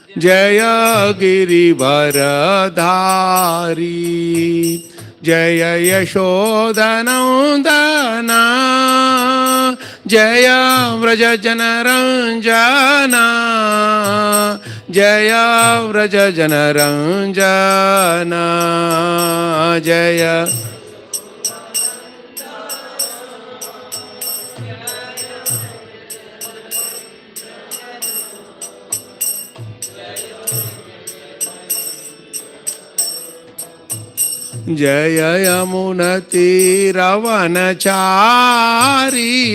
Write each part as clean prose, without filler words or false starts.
जय गिरिवरधारी जय यशोदनन्दना जय व्रजजनरञ्जना जय व्रजजनरञ्जना जय जय यमुनतीरवनचारी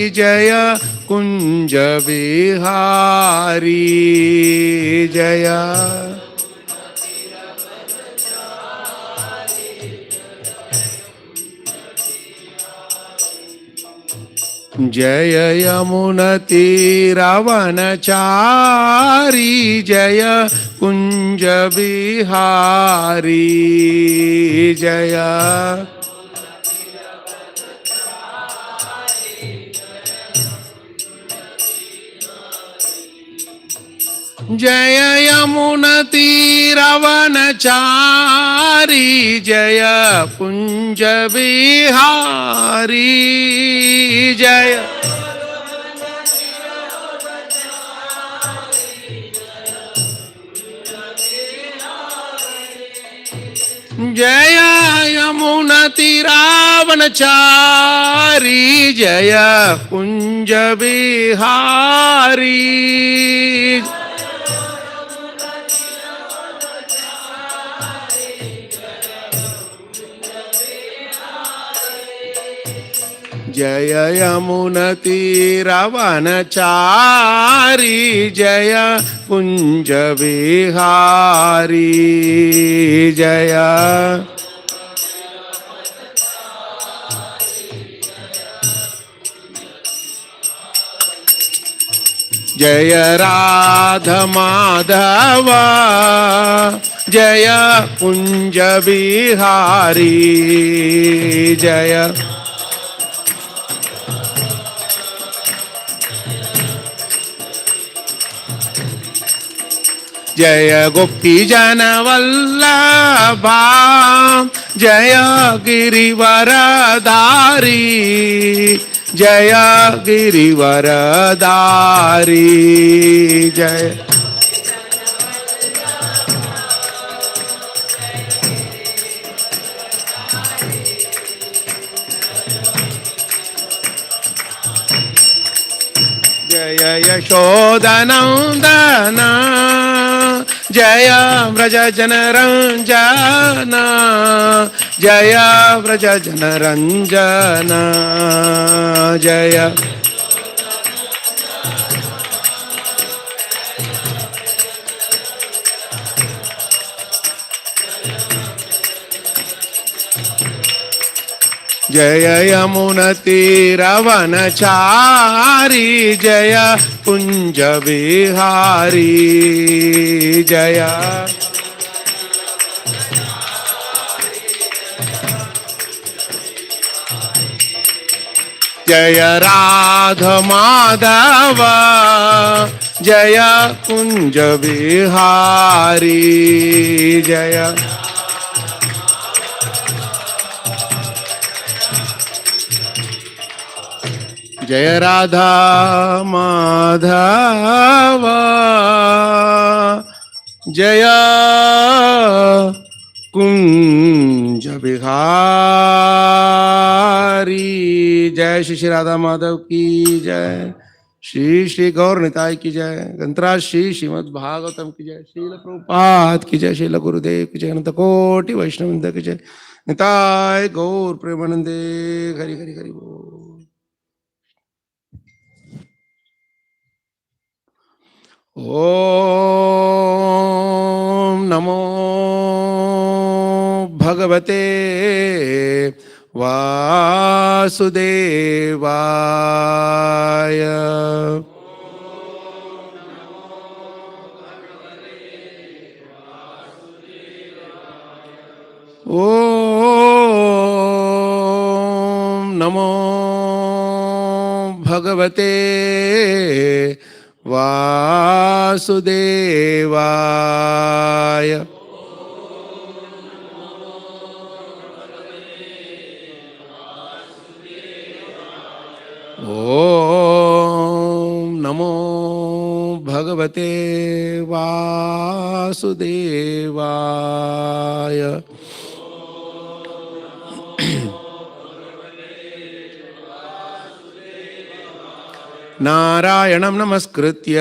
जय कुंज विहारी जय जय यमुनतीरवनचारी जय कुंज विहारी जय जय यमुनतीरवनचारी जय कुंज विहारी जय जय यमुनतीरावनचारी जय कुंज विहारी जय यमुनतीरवनचारी जय कुंज विहारी जय जय राधा माधव जय कुंज विहारी जय जय गोपी जन वल्लभा जय गिरिवरधारी जय गिरिवरधारी जय जय यशोदनन्दना जय व्रजजनरञ्जना जय व्रजजनरञ्जना जय जय यमुनतीरवनचारी जय कुंज विहारी जय जय राधा माधव जय कुंज विहारी जय जय राधा माधव जय कुंज बिहारी जय श्री श्री राधा माधव की जय श्री श्री गौर निताय की जय गंतराज श्री श्रीमद् भागवतम की जय श्रील प्रभुपाद की जय श्रील गुरुदेव की जय अनंत कोटि वैष्णव की जय निताय गौर प्रेमानंदे हरि हरि हरि बोल। ओम नमो भगवते वासुदेवाय। ओम नमो भगवते वासुदेवाय। वासुदेवाय। ओम नमो भगवते वासुदेवाय। नारायणं नमस्कृत्य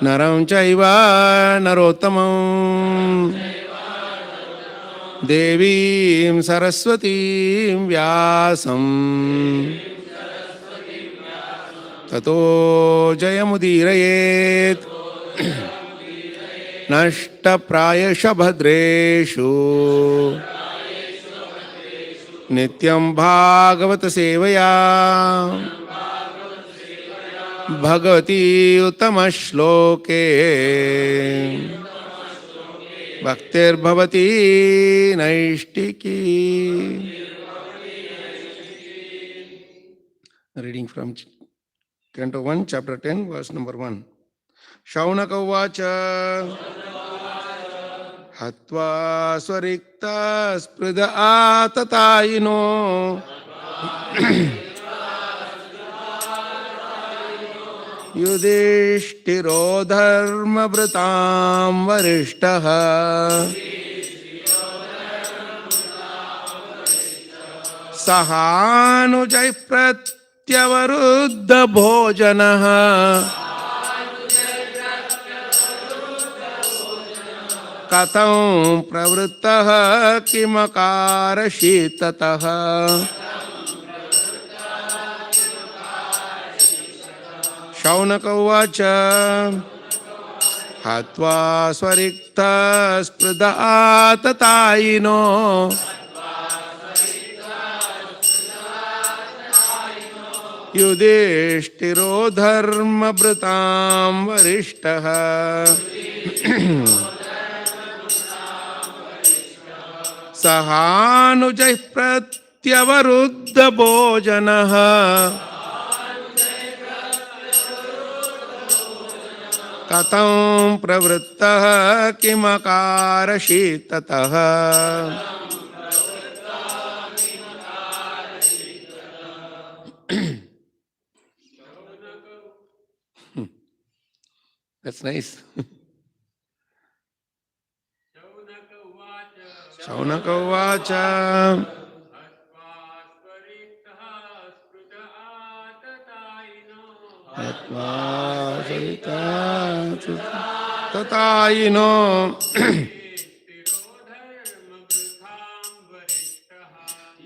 नरं चैव नरोत्तमं देवीं सरस्वतीं व्यासं ततो जयमुदीरयेत्। नष्टप्रायश भद्रेषु नित्यं भागवत सेवया भगवती उत्तम श्लोके भक्तिर्भवती नैष्टिकी। Reading from Canto 1, Chapter 10, verse number 1. Shaunaka uvacha Hatva swarikta sprida atatayino Yudhishthiro dharma vratam varishtaha Sahanujay pratyavaruddha bhojanaha Katam pravrittah kimakarashi tatah. Shaunaka uvacha Hatva swarikta sprida atatayino Yudhishthiro dharma vratam varishtaha Sahanujay pratyavaruddha bhojanaha Katam pravrittah kimakarashi tatah. That's nice. Shaunaka uvacha Atma sarita tatayino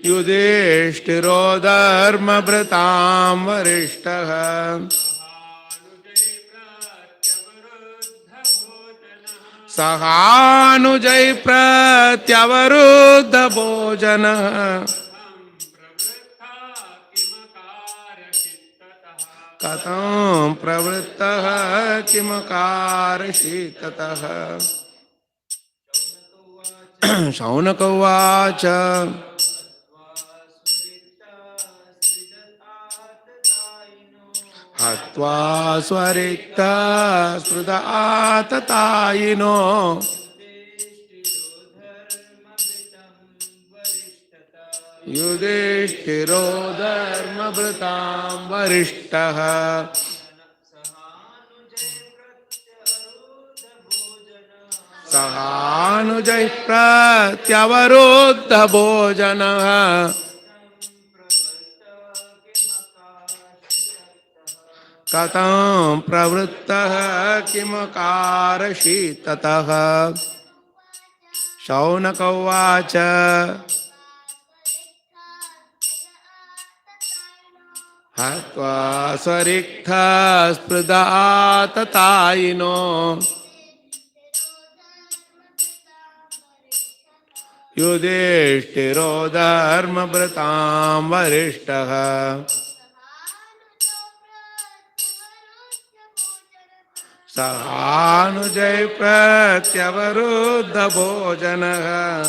Yudhishthiro dharma vratam varishtaha Sahanujay pratyavaruddha bhojanaha Katam pravrittah kimakarashi tatah. Shaunaka uvacha Hatva swarikta sprida atatayino Yudhishthiro dharma vratam varishtaha Sahanujay pratyavaruddha bhojanaha Katam pravrittah kimakarashi tatah. Shaunaka uvacha Hatva swarikta sprida atatayino Yudhishthiro dharma vratam varishtaha Sahanujay pratyavaruddha bhojanaha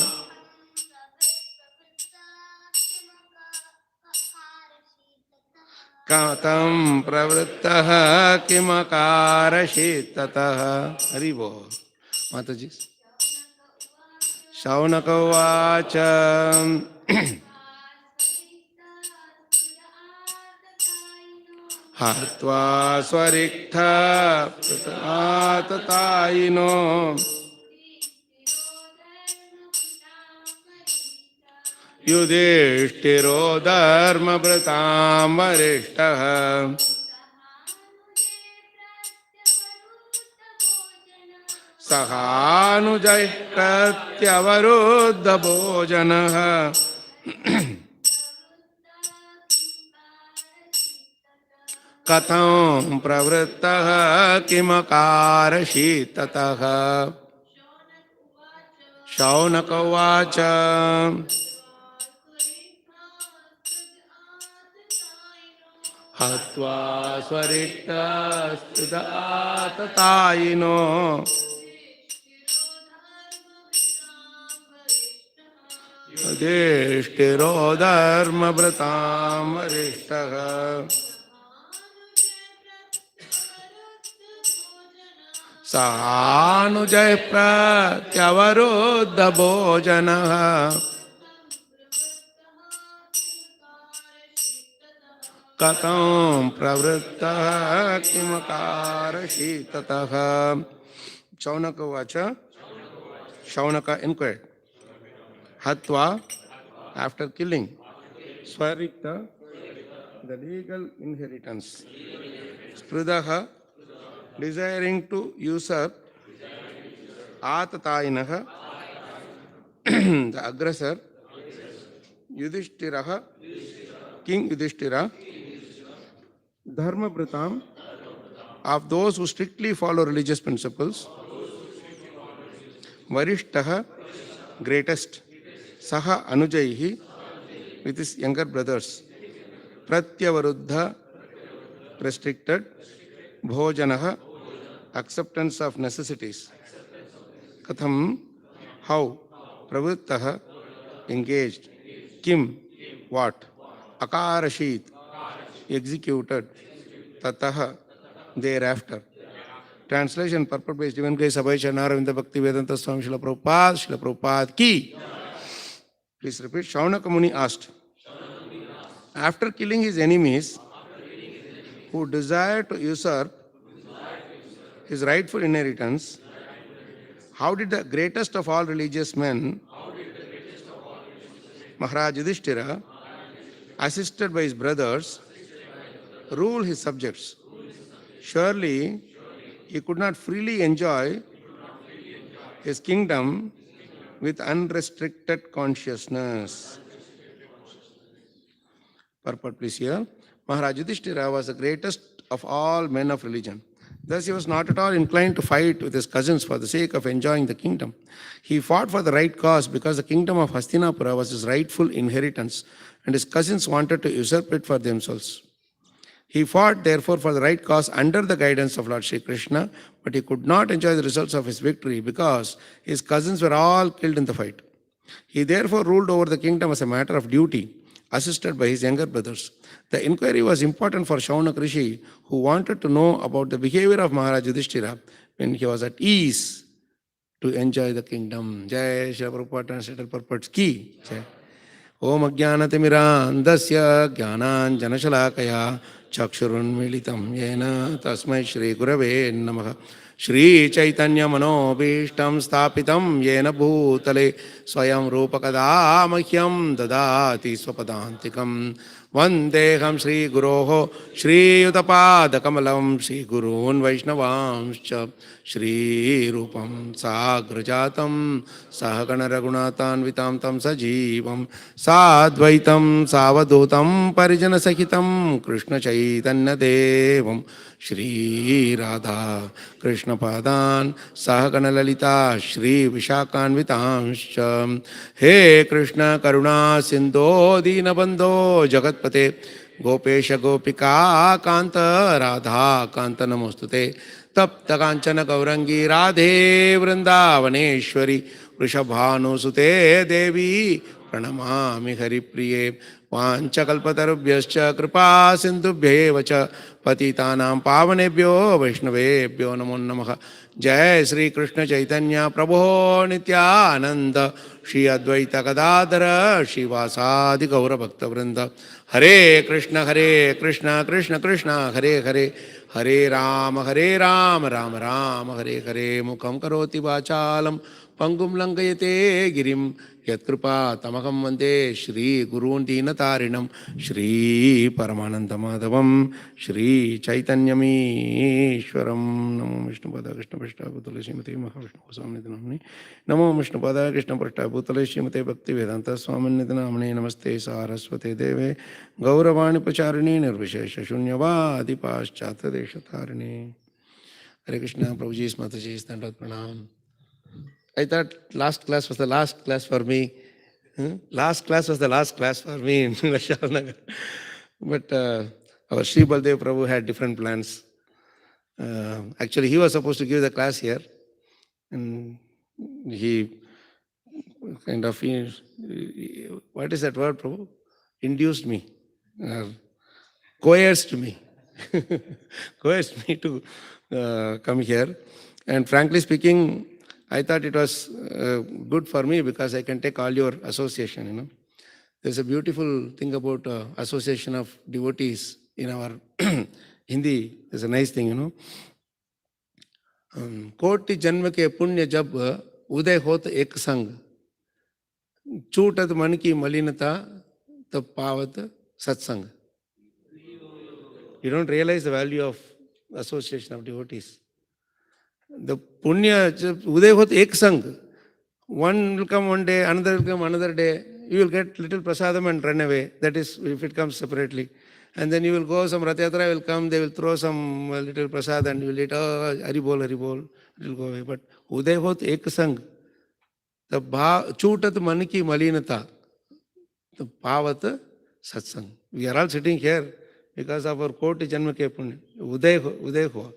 कथं प्रवृत्तः किमकारषि ततः. हरि बोल. माताजी. शौनक उवाच. हत्वा स्वरिक्थः ततायिनो युधिष्ठिरो धर्मभृतां वरिष्ठः. सहानुजैः प्रत्यवरुद्धभोजनः. कथं प्रवृत्तः किमकारषि ततः. शौनक उवाच. हत्वा स्वरिक्तस्तुताततायिनो युधिष्ठिरो धर्मभृतां वरिष्ठः. सहानुजैः प्रत्यवरुद्धभोजनः. कथं प्रवृत्तः किमकारषि ततः. शौनक उवाच. Shaunaka inquired. Hatva, after killing, Swarikta, the legal inheritance. Sprudaha, desiring to usurp. Atatayinaha, the aggressor. Yudhishthiraha, King Yudhishthira. Dharma Pratam, of those who strictly follow religious principles. Varishtaha, greatest. Saha Anujaihi, with his younger brothers. Pratyavaruddha, restricted. Bhojanaha, acceptance of necessities. Katham, how. Pravrittaha, engaged. Kim, what. Akarashit, executed. Tataha, thereafter. Translation, purport-based, given grace, Abhay Charanaravindha Bhakti Vedanta Swami Srila Prabhupada ki. Please repeat. Shaunaka Muni asked, after killing his enemies who desired to usurp his rightful inheritance, how did the greatest of all religious men, Maharaj Yudhishthira, assisted by his brothers, rule his subjects? Surely he could not freely enjoy his kingdom with unrestricted consciousness. Purport, please here. Maharaj Yudhishthira was the greatest of all men of religion. Thus he was not at all inclined to fight with his cousins for the sake of enjoying the kingdom. He fought for the right cause because the kingdom of Hastinapura was his rightful inheritance and his cousins wanted to usurp it for themselves. He fought therefore for the right cause under the guidance of Lord Sri Krishna, but he could not enjoy the results of his victory because his cousins were all killed in the fight. He therefore ruled over the kingdom as a matter of duty, assisted by his younger brothers. The inquiry was important for Shaunak Rishi, who wanted to know about the behavior of Maharaj Yudhishthira when he was at ease to enjoy the kingdom. Jai Shri Prabhupada translated purports ki. Jai. Om Ajnanatimirandasya Jnananjanashalakaya Chakshurunmilitam Yena Tasmai Shri Gurave Namaha. Shri Chaitanya Manobhishtam Stapitam Yena Bhutale Swayam Rupakada Mahyam Dadati Swapadantikam Vandeham Shri Guroho Shri Utapada Kamalam Shri Gurun Vaishnavamscha Shri Rupam Sagrajatam Sahagana Raghunathan Vitam Tam Sajivam Sadvaitam Savadutam Parijana Sahitam Krishna Chaitanya Devam Shri Radha Krishna Padan Sahagana Lalita Shri Vishakan Vitamscha. He Krishna Karuna Sindho Dinabandho Jagatpate Gopesha Gopika Kanta Radha Kanta Namostute Tapta Kanchana Gaurangi Radhe Vrindavaneshwari Vrishabhanu Sute Devi प्रणमामि हरिप्रिये वाञ्छकल्पतरुभ्यश्च कृपा सिन्धुभ्येव च पतितानां पावनेभ्यो वैष्णवेभ्यो नमो नमः। जय श्री कृष्ण चैतन्य प्रभो नित्यानंद श्री अद्वैत गदाधर श्रीवासादि गौरभक्तवृंद। हरे कृष्ण कृष्ण कृष्ण हरे हरे, हरे राम राम राम हरे हरे। मुखं करोति वाचालं पंगुं लंघयते गिरिं यत्कृपा तमहं वन्दे श्री गुरून् दीनतारिणं श्री परमानन्दमाधवं श्री चैतन्यमीश्वरं। नमो विष्णुपदाय कृष्णपृष्ठाभूतले श्रीमते महाविष्णुस्वामिनिधि नाम्ने, नमो विष्णुपदाय कृष्णपृष्ठाभूतले श्रीमते भक्तिवेदांत स्वामिनिधि नाम्ने। नमस्ते सारस्वते देवे गौरवाणी प्रचारिणे निर्विशेष शून्यवादि पाश्चात्य देशतारिणे। हरे कृष्णा। प्रभु जी माता जी stand up pranam. I thought last class was the last class for me. Last class was the last class for me in Vishal Nagar. But our Sri Baldev Prabhu had different plans. Actually, he was supposed to give the class here. And he kind of, what is that word, Prabhu? Induced me, coerced me, coerced me to come here. And frankly speaking, I thought it was good for me because I can take all your association, There's a beautiful thing about association of devotees in our Hindi. There's a nice thing, कोटि जन्म के पुण्य जब उदय होत एक संग, छूटत मन की मलिनता तब पावत सत्संग. You don't realize the value of association of devotees. The punya, uday hot ek sang. One will come one day, another will come another day. You will get little prasadam and run away. That is, if it comes separately. And then you will go, some Rath Yatra will come, they will throw some little prasad and you will eat, oh, Haribol, Haribol. It will go away. But uday hot ek sang. The chutat man ki malinata. The pavat satsang. We are all sitting here because of our koti janma ke punya. Uday ho.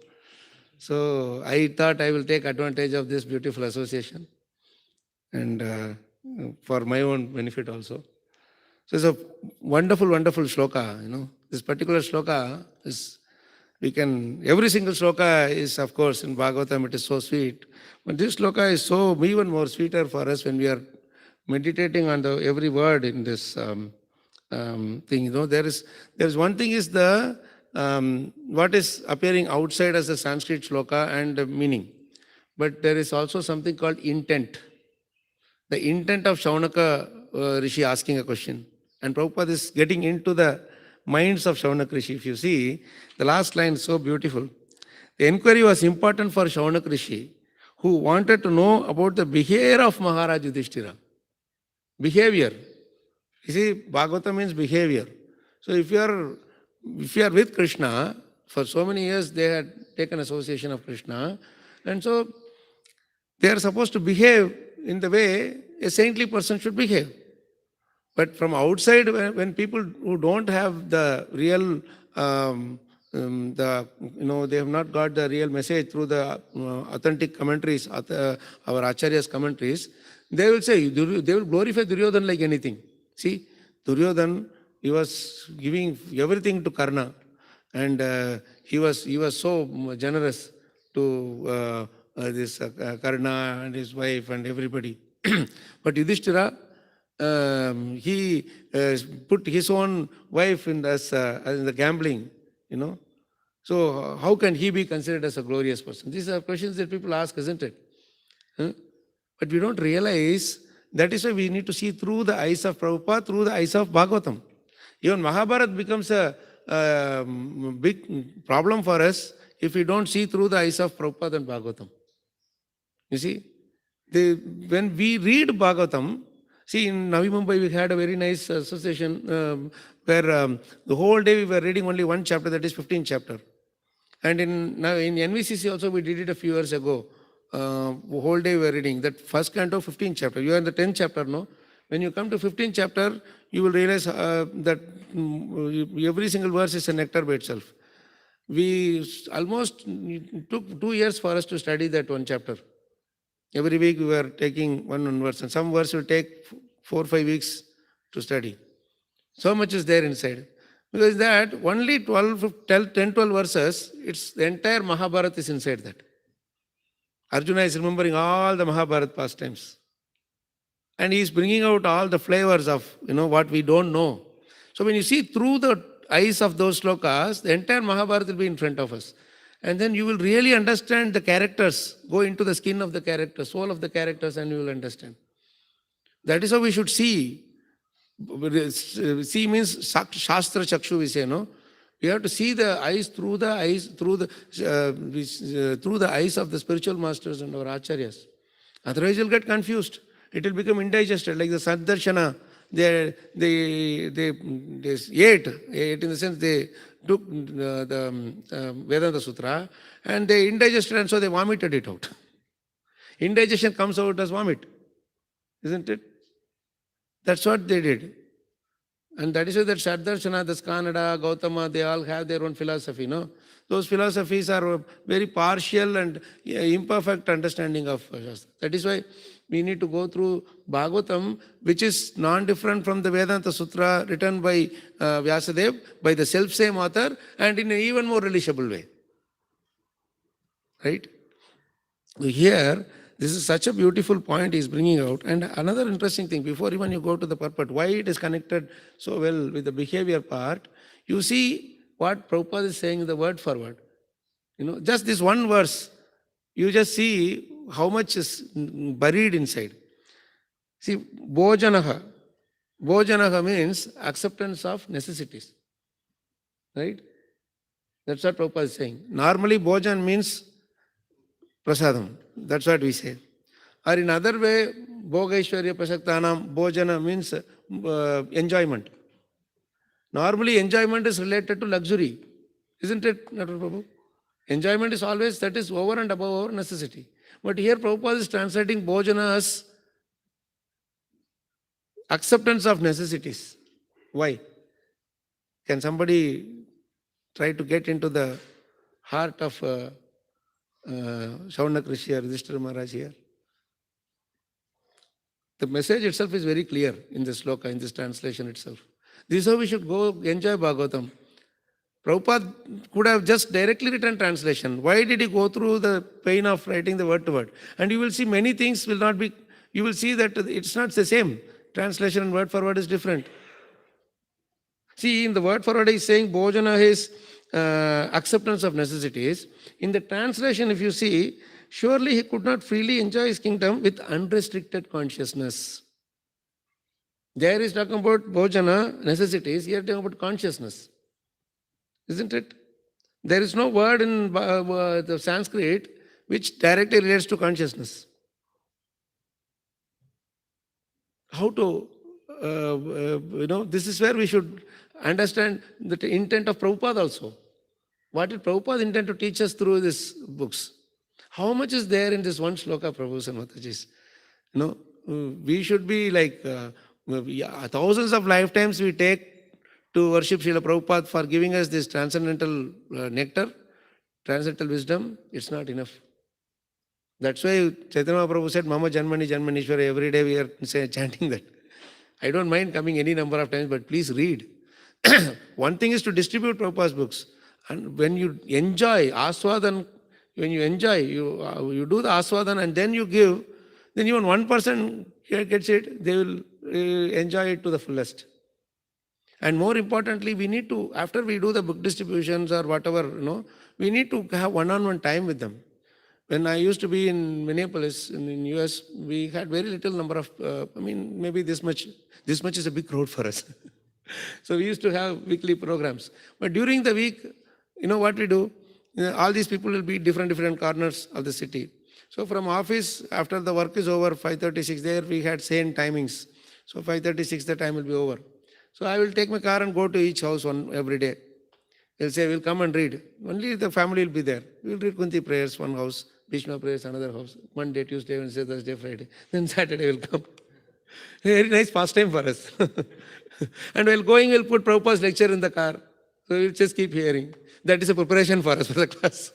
So I thought I will take advantage of this beautiful association and for my own benefit also. So it's a wonderful, wonderful shloka, This particular shloka is, every single shloka is, of course, in Bhagavatam, it is so sweet. But this shloka is so even more sweeter for us when we are meditating on every word in this thing. There is one thing is the what is appearing outside as a Sanskrit shloka and meaning. But there is also something called intent. The intent of Shaunaka Rishi asking a question. And Prabhupada is getting into the minds of Shaunaka Rishi. If you see, the last line is so beautiful. The inquiry was important for Shaunaka Rishi, who wanted to know about the behavior of Maharaj Yudhishthira. Behavior. You see, Bhagavatam means behavior. So if you are with Krishna, for so many years they had taken association of Krishna, and so they are supposed to behave in the way a saintly person should behave. But from outside, when people who don't have the real, they have not got the real message through the authentic commentaries, our Acharya's commentaries, they will say, they will glorify Duryodhana like anything. See, Duryodhana, he was giving everything to Karna, and he was so generous to this Karna and his wife and everybody. But Yudhishthira, he put his own wife in the gambling, So how can he be considered as a glorious person? These are questions that people ask, isn't it? But we don't realize that is why we need to see through the eyes of Prabhupada, through the eyes of Bhagavatam. Even Mahabharata becomes a big problem for us if we don't see through the eyes of Prabhupada and Bhagavatam. You see, when we read Bhagavatam, see, in Navi Mumbai we had a very nice association where the whole day we were reading only one chapter, that is 15th chapter. And in NVCC also we did it a few years ago. Whole day we were reading that first canto, 15th chapter. You are in the 10th chapter, no? When you come to 15th chapter, you will realize that every single verse is a nectar by itself. We almost took 2 years for us to study that one chapter. Every week we were taking one verse, and some verse will take 4 or 5 weeks to study. So much is there inside. Because that only 10, 12 verses, it's the entire Mahabharata is inside that. Arjuna is remembering all the Mahabharata pastimes. And he is bringing out all the flavors of, what we don't know. So when you see through the eyes of those slokas, the entire Mahabharata will be in front of us. And then you will really understand the characters, go into the skin of the characters, soul of the characters, and you will understand. That is how we should see. See means Shastra Chakshu, we say, no? We have to see the eyes through the eyes of the spiritual masters and our acharyas. Otherwise, you'll get confused. It will become indigested, like the Saddarshana. They ate in the sense they took the Vedanta Sutra and they indigested, and so they vomited it out. Indigestion comes out as vomit, isn't it? That's what they did. And that is why that Saddarshana, the Skanada, Gautama, they all have their own philosophy, no? Those philosophies are very partial and imperfect understanding of Shastra. That is why we need to go through Bhagavatam, which is non-different from the Vedanta Sutra written by Vyasadeva, by the self-same author, and in an even more relishable way. Right? Here, this is such a beautiful point he's bringing out. And another interesting thing, before even you go to the purport, why it is connected so well with the behavior part, you see what Prabhupada is saying in the word for word. Just this one verse, you just see how much is buried inside. See, Bhojanaha. Bhojanaha means acceptance of necessities. Right? That's what Prabhupada is saying. Normally, Bhojan means prasadam. That's what we say. Or in other way, Bhogaishwarya Prasaktanam, Bhojana means enjoyment. Normally, enjoyment is related to luxury. Isn't it, Nataraja Prabhu? Enjoyment is always, that is over and above our necessity. But here Prabhupada is translating Bhojana as acceptance of necessities. Why? Can somebody try to get into the heart of Shauna Krishi or Yudhishthira Maharaj here? The message itself is very clear in this sloka, in this translation itself. This is how we should go enjoy Bhagavatam. Prabhupada could have just directly written translation. Why did he go through the pain of writing the word to word? And you will see many things will not be, you will see that it's not the same. Translation and word for word is different. See, in the word for word he is saying Bhojana is acceptance of necessities. In the translation, if you see, surely he could not freely enjoy his kingdom with unrestricted consciousness. There is talking about Bhojana, necessities, here talking about consciousness. Isn't it? There is no word in the Sanskrit which directly relates to consciousness. How to, this is where we should understand the intent of Prabhupada also. What did Prabhupada intend to teach us through these books? How much is there in this one sloka, Prabhus and Matajis? We should be like thousands of lifetimes we take to worship Srila Prabhupada for giving us this transcendental nectar, transcendental wisdom. It's not enough. That's why Chaitanya Prabhu said, Mama Janmani Janmanishwara, every day we are chanting that. I don't mind coming any number of times, but please read. One thing is to distribute Prabhupada's books. And when you enjoy Aswadan, when you enjoy, you do the Aswadan and then you give, then even one person gets it, they will enjoy it to the fullest. And more importantly, we need to, after we do the book distributions or whatever, we need to have one-on-one time with them. When I used to be in Minneapolis, in US, we had very little number of, maybe this much is a big crowd for us. So we used to have weekly programs. But during the week, what we do? All these people will be different corners of the city. So from office, after the work is over, 5:36, there we had same timings. So 5:36, the time will be over. So I will take my car and go to each house every day. They'll say, we'll come and read. Only the family will be there. We'll read Kunti prayers, one house, Bhishma prayers, another house. Monday, Tuesday, Wednesday, Thursday, Friday. Then Saturday will come. Very nice pastime for us. And while going, we'll put Prabhupada's lecture in the car. So we'll just keep hearing. That is a preparation for us for the class.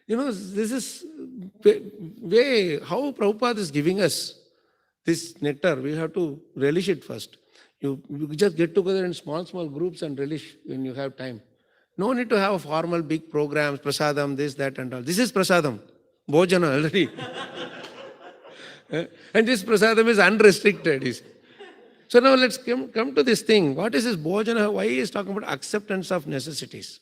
This is way how Prabhupada is giving us This nectar, we have to relish it first. You just get together in small, small groups and relish when you have time. No need to have formal big programs, prasadam, this, that, and all. This is prasadam, bhojana already. And this prasadam is unrestricted. So now let's come to this thing. What is this bhojana? Why he is talking about acceptance of necessities?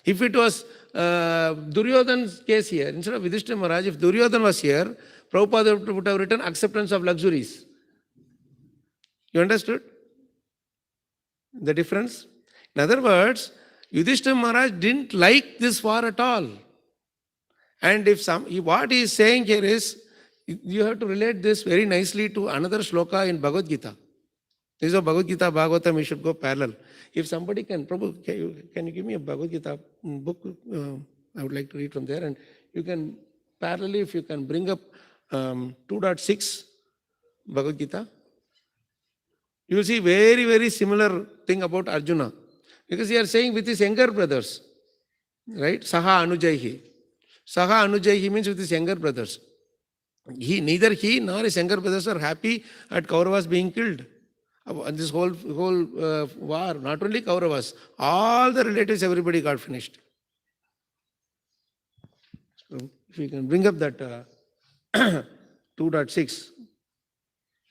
If it was Duryodhana's case here, instead of Yudhishthira Maharaj, if Duryodhana was here, Prabhupada would have written acceptance of luxuries. You understood the difference? In other words, Yudhishthira Maharaj didn't like this war at all. And what he is saying here is, you have to relate this very nicely to another shloka in Bhagavad Gita. This is a Bhagavad Gita, Bhagavatam, we should go parallel. If somebody can, Prabhu, can you give me a Bhagavad Gita book? I would like to read from there. And you can, parallelly, if you can bring up 2.6 Bhagavad Gita, you will see very, very similar thing about Arjuna. Because he is saying with his younger brothers, right? Saha Anujaihi. Saha Anujaihi means with his younger brothers. Neither he nor his younger brothers are happy at Kauravas being killed. And this whole war, not only Kauravas, all the relatives, everybody got finished. So if you can bring up that 2.6,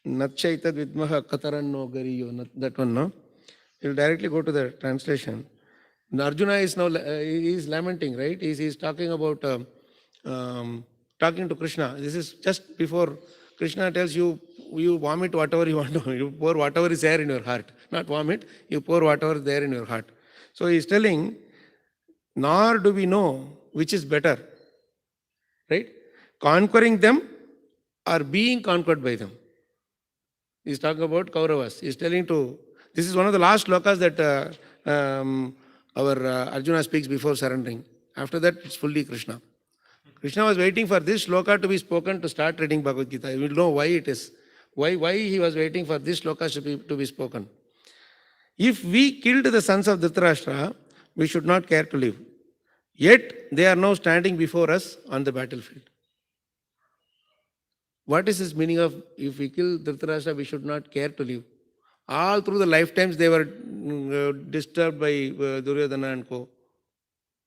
Natchaitad Vidmaha Kataranno Gariyo, that one, no? You'll directly go to the translation. Arjuna is now he is lamenting, right? He is talking about talking to Krishna. This is just before Krishna tells you, you vomit whatever you want to, you pour whatever is there in your heart. Not vomit, you pour whatever is there in your heart. So he is telling, nor do we know which is better, right? Conquering them or being conquered by them. He is talking about Kauravas. He is telling to, this is one of the last slokas that our Arjuna speaks before surrendering. After that, it's fully Krishna. Krishna was waiting for this sloka to be spoken to start reading Bhagavad Gita. You will know why it is. Why he was waiting for this sloka to be spoken. If we killed the sons of Dhritarashtra, we should not care to live. Yet, they are now standing before us on the battlefield. What is this meaning of, if we kill Dhritarashtra, we should not care to live? All through the lifetimes, they were disturbed by Duryodhana and co.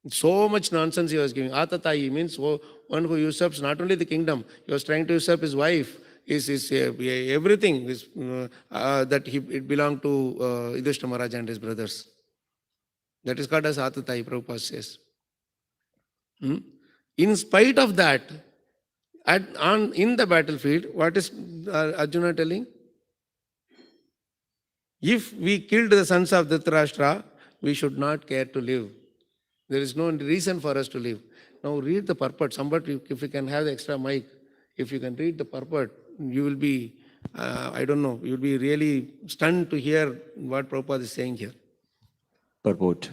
So much nonsense he was giving. Atatayi means one who usurps not only the kingdom, he was trying to usurp his wife, his everything that it belonged to Yudhishthira Maharaj and his brothers. That is called as Atatayi, Prabhupada says. In spite of that, in the battlefield, what is Arjuna telling? If we killed the sons of Dhritarashtra, we should not care to live. There is no reason for us to live. Now read the purport. Somebody, if you can have the extra mic, if you can read the purport, you will be, I don't know, you will be really stunned to hear what Prabhupada is saying here. Purport.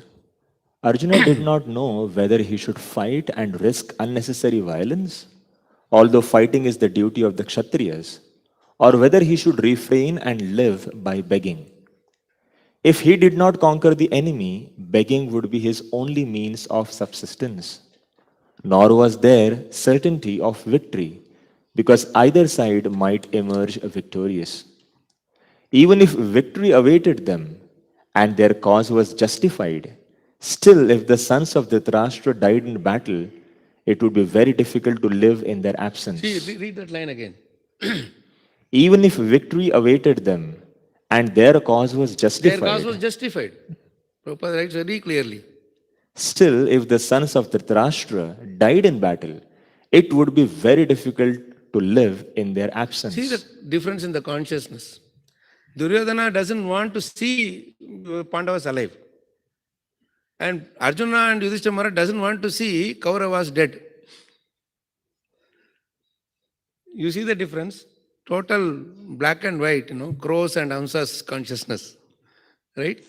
Arjuna did not know whether he should fight and risk unnecessary violence, although fighting is the duty of the Kshatriyas, or whether he should refrain and live by begging. If he did not conquer the enemy, begging would be his only means of subsistence. Nor was there certainty of victory, because either side might emerge victorious. Even if victory awaited them, and their cause was justified, still if the sons of Dhritarashtra died in battle, it would be very difficult to live in their absence. See, read that line again. Even if victory awaited them, and their cause was justified. Their cause was justified. Prabhupada writes very clearly. Still, if the sons of Dhritarashtra died in battle, it would be very difficult to live in their absence. See the difference in the consciousness. Duryodhana doesn't want to see Pandavas alive. And Arjuna and Yudhishthira Maharaj doesn't want to see Kauravas dead. You see the difference? Total black and white, crows and Hamsa's consciousness. Right?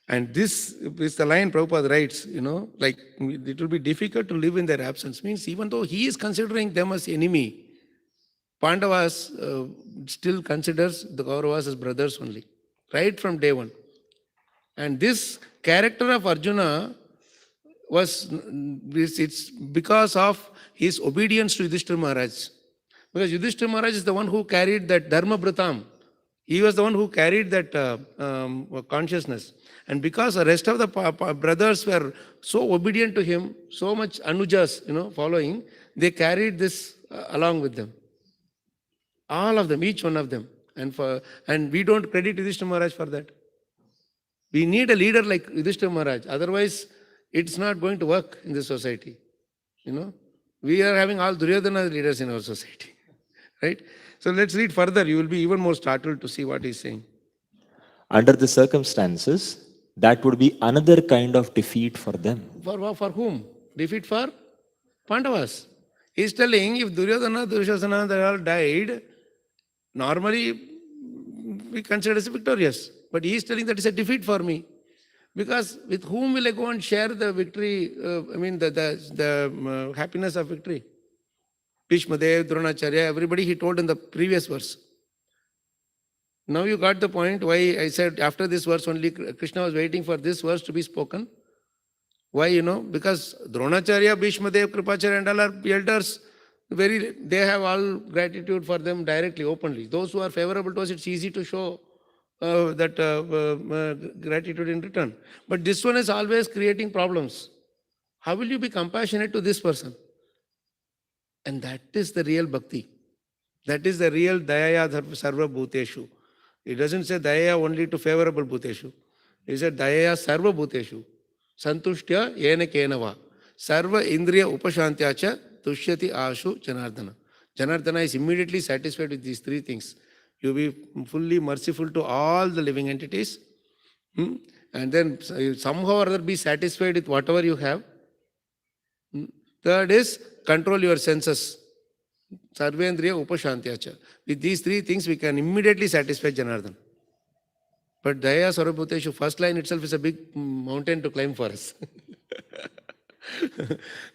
And this is the line Prabhupada writes, like it will be difficult to live in their absence. Means even though he is considering them as enemy, Pandavas still considers the Kauravas as brothers only. Right from day one. And this character of Arjuna it's because of his obedience to Yudhishthira Maharaj. Because Yudhishthira Maharaj is the one who carried that Dharma Bratam. He was the one who carried that consciousness. And because the rest of the brothers were so obedient to him, so much Anujas, following, they carried this along with them. All of them, each one of them. And we don't credit Yudhishthira Maharaj for that. We need a leader like Yudhishthira Maharaj. Otherwise, it's not going to work in this society. We are having all Duryodhana leaders in our society. Right? So let's read further. You will be even more startled to see what he's saying. Under the circumstances, that would be another kind of defeat for them. For whom? Defeat for Pandavas. He's telling if Duryodhana, Dushasana, they all died, normally we consider as victorious. But he is telling that it's a defeat for me. Because with whom will I go and share the victory, the happiness of victory? Bhishma Dev, Dronacharya, everybody he told in the previous verse. Now you got the point why I said after this verse only Krishna was waiting for this verse to be spoken. Why, because Dronacharya, Bhishma Dev, Kripacharya and all are elders. They have all gratitude for them directly, openly. Those who are favorable to us, it's easy to show gratitude in return. But this one is always creating problems. How will you be compassionate to this person? And that is the real bhakti. That is the real dayaya sarva bhuteshu. It doesn't say dayaya only to favorable bhuteshu. It said dayaya sarva bhuteshu. Santushtya yena kenava. Sarva indriya upashantyacha tushyati ashu janardana. Janardana is immediately satisfied with these three things. You be fully merciful to all the living entities. And then somehow or other be satisfied with whatever you have. Third is control your senses. Sarvendriya upashantyacha. With these three things we can immediately satisfy Janardhan. But Daya Sarvabhuteshu, first line itself is a big mountain to climb for us.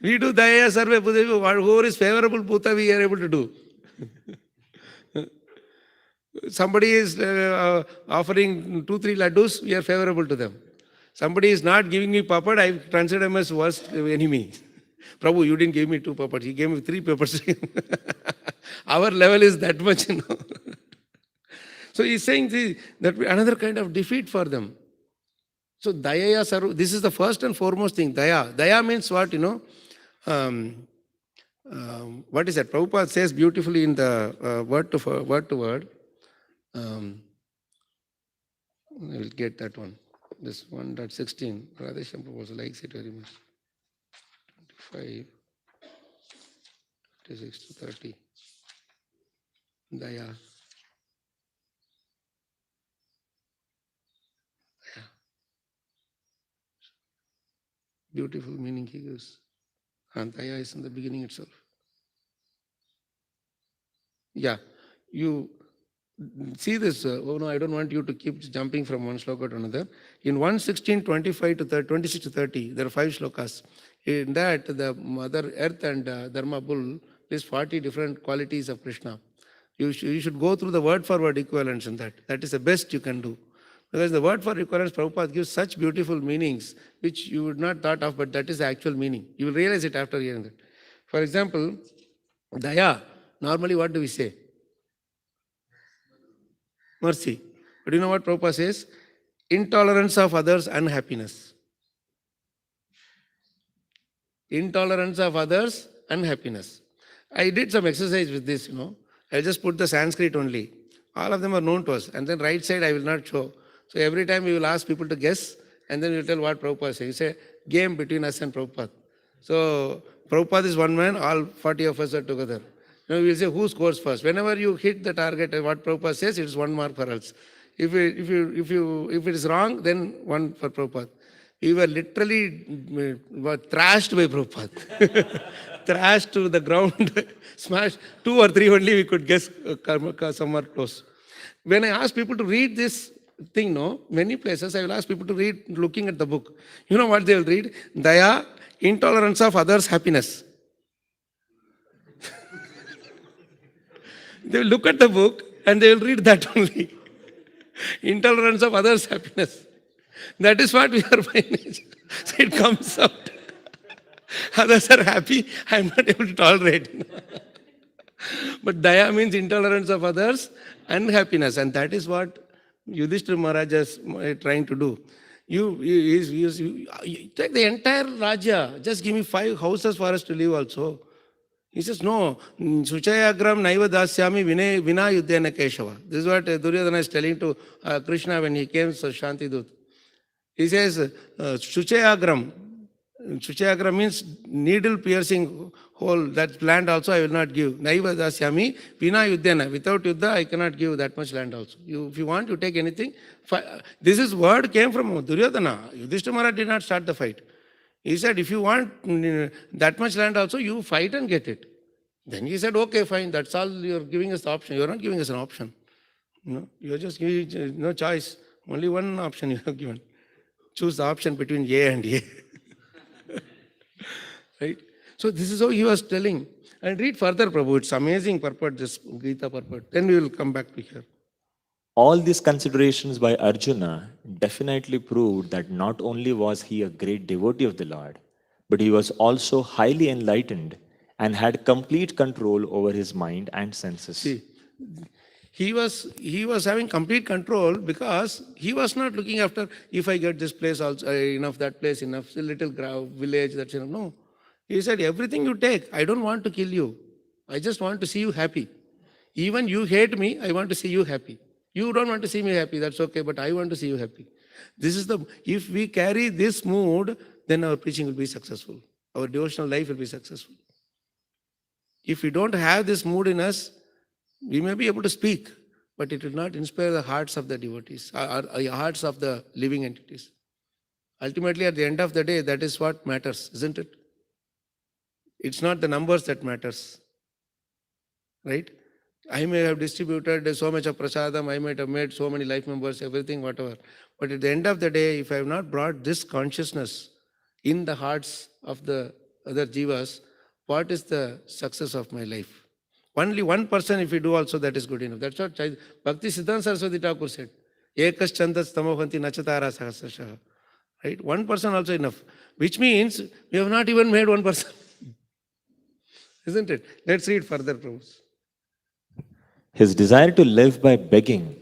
We do Daya Sarvabhuteshu, whoever is favorable Bhuta we are able to do. Somebody is offering 2-3 laddus, we are favorable to them. Somebody is not giving me papad, I consider him as worst enemy. Prabhu, you didn't give me 2 papads, he gave me 3 papers. Our level is that much, So he's saying that another kind of defeat for them. So Daya Sarva, this is the first and foremost thing, Daya. Daya means what, what is that? Prabhupada says beautifully in the word to word. I will get that one. This 1.16. Radhesham Prabhu likes it very much. 25, 26 to 30. Daya. Beautiful meaning he gives. And Daya is in the beginning itself. Yeah. You see this, I don't want you to keep jumping from one sloka to another. In 1:16, 25 to 30, 26 to 30, there are 5 slokas. In that, the Mother Earth and Dharma Bull list 40 different qualities of Krishna. You should go through the word-for-word equivalents in that. That is the best you can do. Because the word-for equivalents, Prabhupada gives such beautiful meanings, which you would not thought of, but that is the actual meaning. You will realize it after hearing that. For example, Daya, normally what do we say? Mercy. But you know what Prabhupada says? Intolerance of others, unhappiness. Intolerance of others, unhappiness. I did some exercise with this, I just put the Sanskrit only. All of them are known to us. And then right side I will not show. So every time we will ask people to guess, and then we will tell what Prabhupada says. You say, game between us and Prabhupada. So Prabhupada is one man, all 40 of us are together. We will say who scores first. Whenever you hit the target, what Prabhupada says, it is 1 mark for us. If it is wrong, then 1 for Prabhupada. We were literally thrashed by Prabhupada. Thrashed to the ground, smashed. 2 or 3 only we could guess somewhere close. When I ask people to read this thing, many places I will ask people to read looking at the book. You know what they will read? Daya, intolerance of others' happiness. They will look at the book and they will read that only. Intolerance of others' happiness. That is what we are by nature. So it comes out. Others are happy, I am not able to tolerate. But daya means intolerance of others and happiness. And that is what Yudhishthira Maharaj is trying to do. You take the entire Rajya, just give me 5 houses for us to live also. He says, no, Suchayagram Naiva Dasyami Vina Yudhyana Keshava. This is what Duryodhana is telling to Krishna when he came to Shantidut. He says, Suchayagram. Suchayagram means needle piercing hole. That land also I will not give. Naiva Dasyami Vina Yudhyana. Without Yuddha, I cannot give that much land also. If you want, you take anything. This is word came from Duryodhana. Yudhishthira Maharaj did not start the fight. He said, if you want that much land also, you fight and get it. Then he said, okay, fine, that's all you're giving us the option. You're not giving us an option. You're just giving no choice. Only one option you have given. Choose the option between A and A. Right? So this is how he was telling. And read further, Prabhu. It's amazing purport, this Gita purport. Then we will come back to here. All these considerations by Arjuna definitely proved that not only was he a great devotee of the Lord, but he was also highly enlightened and had complete control over his mind and senses. See, he was having complete control because he was not looking after, if I get this place also, enough, that place enough, a little village, that's enough. No. He said, everything you take, I don't want to kill you. I just want to see you happy. Even you hate me, I want to see you happy. You don't want to see me happy, that's okay, but I want to see you happy. If we carry this mood, then our preaching will be successful. Our devotional life will be successful. If we don't have this mood in us, we may be able to speak, but it will not inspire the hearts of the devotees, or hearts of the living entities. Ultimately, at the end of the day, that is what matters, isn't it? It's not the numbers that matters, right? I may have distributed so much of prasadam, I might have made so many life members, everything, whatever. But at the end of the day, if I have not brought this consciousness in the hearts of the other jivas, what is the success of my life? Only one person, if you do also, that is good enough. That's what Bhakti Siddhanta Saraswati Thakur said. Ekas chandas tamohanti nachatara sahasrashaha. Right? One person also enough. Which means we have not even made one person. Isn't it? Let's read further, Prabhu. His desire to live by begging,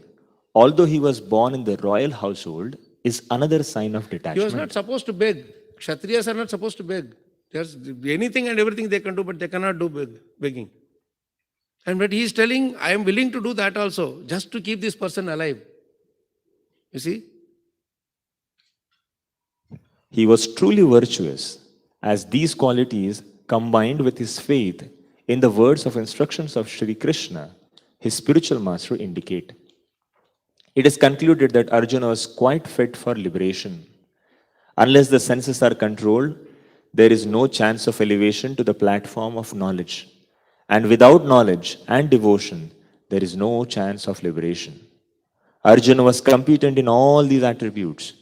although he was born in the royal household, is another sign of detachment. He was not supposed to beg. Kshatriyas are not supposed to beg. There's anything and everything they can do, but they cannot do begging. And but he is telling, I am willing to do that also, just to keep this person alive. You see? He was truly virtuous, as these qualities, combined with his faith in the words of instructions of Sri Krishna, his spiritual master, indicate. It is concluded that Arjuna was quite fit for liberation. Unless the senses are controlled, there is no chance of elevation to the platform of knowledge. And without knowledge and devotion, there is no chance of liberation. Arjuna was competent in all these attributes,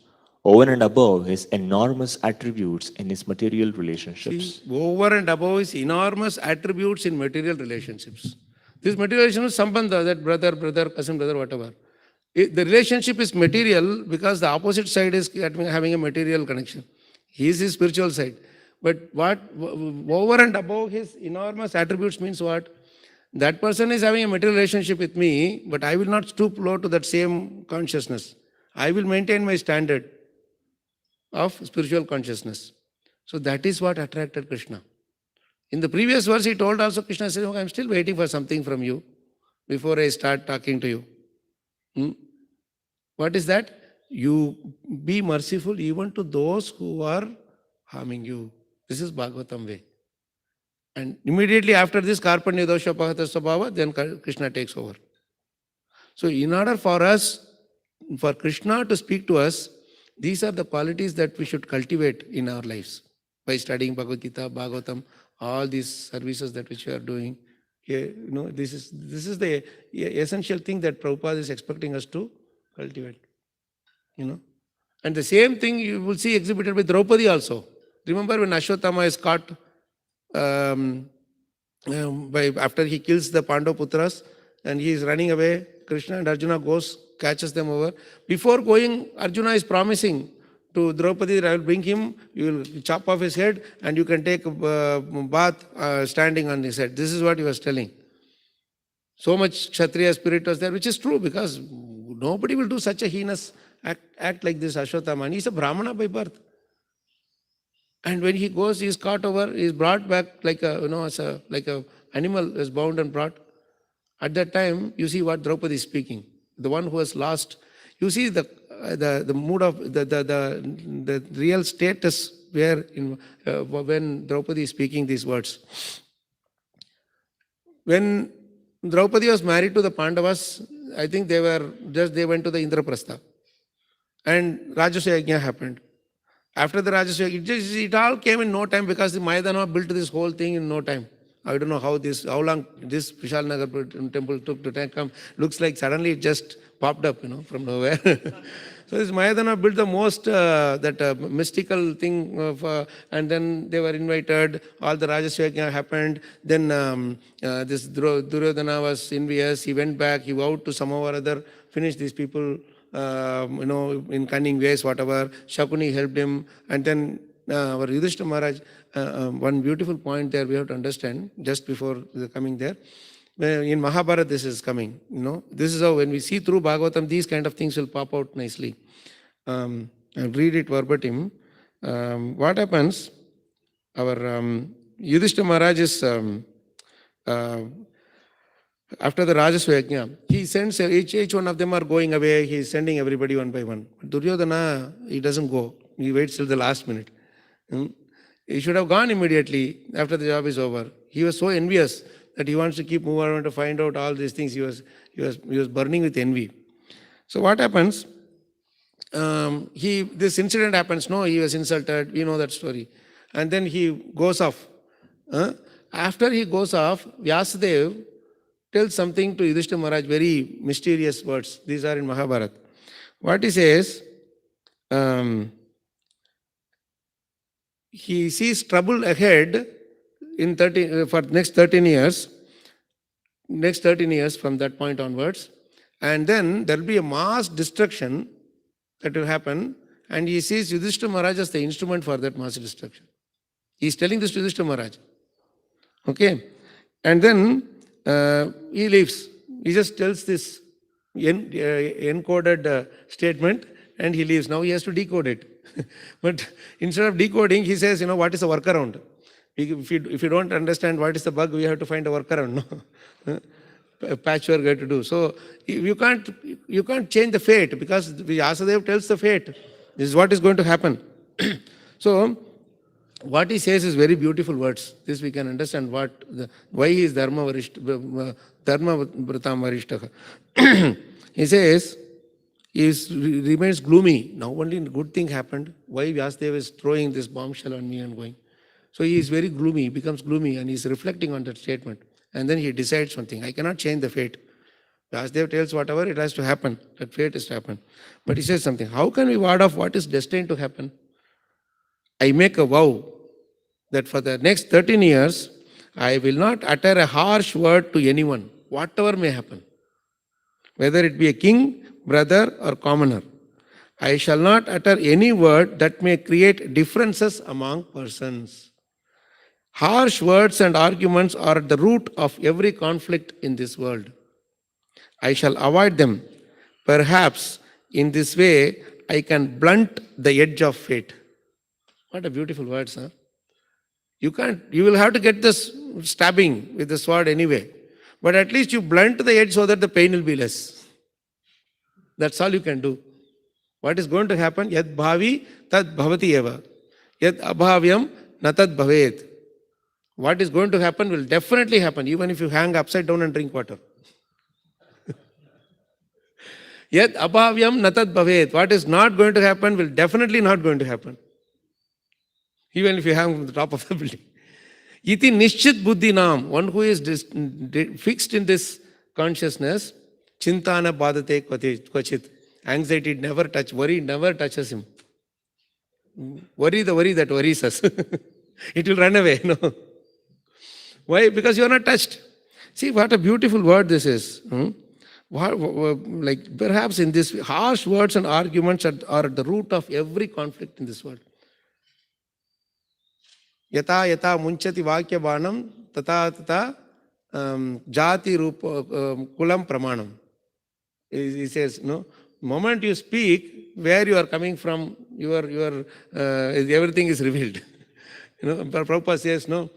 over and above his enormous attributes in his material relationships. See, over and above his enormous attributes in material relationships. This material relationship is sambandha, that brother, cousin, brother, whatever. The relationship is material because the opposite side is having a material connection. He is his spiritual side. But what over and above his enormous attributes means what? That person is having a material relationship with me, but I will not stoop low to that same consciousness. I will maintain my standard of spiritual consciousness. So that is what attracted Krishna. In the previous verse, he told also, Krishna said, okay, I'm still waiting for something from you before I start talking to you. What is that? You be merciful even to those who are harming you. This is Bhagavatam way. And immediately after this, Karpanya Dosha Pahata Sabhava, then Krishna takes over. So in order for us, for Krishna to speak to us, these are the qualities that we should cultivate in our lives. By studying Bhagavad Gita, Bhagavatam, all these services that which we are doing. This is the essential thing that Prabhupada is expecting us to cultivate. And the same thing you will see exhibited with Draupadi also. Remember when Ashwatthama is caught after he kills the Pandavaputras and he is running away, Krishna and Arjuna goes, catches them over. Before going, Arjuna is promising to Draupadi that I will bring him, you will chop off his head and you can take a bath standing on his head. This is what he was telling. So much Kshatriya spirit was there, which is true because nobody will do such a heinous act like this Ashwatthama. And he's a Brahmana by birth. And when he goes, he is caught over, he is brought back like a, like a animal is bound and brought. At that time, you see what Draupadi is speaking. The one who has lost. You see the mood of the real status where when Draupadi is speaking these words. When Draupadi was married to the Pandavas, I think they went to the Indraprastha. And Rajasya Yajna happened. After the Rajasya, it all came in no time because the Maidana built this whole thing in no time. I don't know how long this Vishal Nagar temple took to come. Looks like suddenly it just popped up, from nowhere. So this Mayadana built the most mystical thing and then they were invited. All the Rajasya happened. Then this Duryodhana was envious. He went back. He vowed to somehow or other finish these people, in cunning ways, whatever. Shakuni helped him, and then our Yudhishthira Maharaj. One beautiful point there we have to understand just before coming there. In Mahabharata this is coming. This is how when we see through Bhagavatam, these kind of things will pop out nicely. I'll read it verbatim. What happens? Our Yudhishthira Maharaj is after the Rajasya Yajna, he sends each one of them are going away. He is sending everybody one by one. But Duryodhana, he doesn't go. He waits till the last minute. He should have gone immediately after the job is over. He was so envious that he wants to keep moving around to find out all these things. He was burning with envy. So what happens? This incident happens. No, he was insulted. We know that story. And then he goes off. After he goes off, Vyasadeva tells something to Yudhishthira Maharaj, very mysterious words. These are in Mahabharata. What he says, he sees trouble ahead for next 13 years. Next 13 years from that point onwards. And then there will be a mass destruction that will happen. And he sees Yudhishthira Maharaj as the instrument for that mass destruction. He is telling this to Yudhishthira Maharaj. Okay. And then he leaves. He just tells this encoded statement and he leaves. Now he has to decode it. But instead of decoding, he says, what is a workaround? If you don't understand what is the bug, we have to find a workaround. No? A patchwork we have to do. So you can't change the fate because Vyasadeva tells the fate. This is what is going to happen. So what he says is very beautiful words. This we can understand why he is Dharma Vratam Varishtaha. He says, he remains gloomy. Now only good thing happened. Why Vyasadeva is throwing this bombshell on me and going? So he is very gloomy, he becomes gloomy and he is reflecting on that statement. And then he decides something. I cannot change the fate. Vyasadeva tells whatever, it has to happen. That fate has to happen. But he says something. How can we ward off what is destined to happen? I make a vow that for the next 13 years, I will not utter a harsh word to anyone, whatever may happen. Whether it be a king, brother or commoner. I shall not utter any word that may create differences among persons. Harsh words and arguments are at the root of every conflict in this world. I shall avoid them. Perhaps in this way I can blunt the edge of fate. What a beautiful words, huh? You will have to get this stabbing with the sword anyway. But at least you blunt the edge so that the pain will be less. That's all you can do. What is going to happen? Yad bhavi tad bhavati eva. Yad abhavyam na tad bhavet. What is going to happen will definitely happen, even if you hang upside down and drink water. Yet abhavyam natad bhavet. What is not going to happen will definitely not going to happen. Even if you hang from the top of the building. Iti nishchit buddhi nam. One who is fixed in this consciousness, chintana badate kvachit. Anxiety never touches, worry never touches him. Worry the worry that worries us. It will run away. No. Why? Because you are not touched. See what a beautiful word this is. Like perhaps in this harsh words and arguments are at the root of every conflict in this world. Yata yata munchati vakya banam tata tata jati rupa kulam pramanam. He says, no, moment you speak, where you are coming from, everything is revealed. Prabhupada says, no,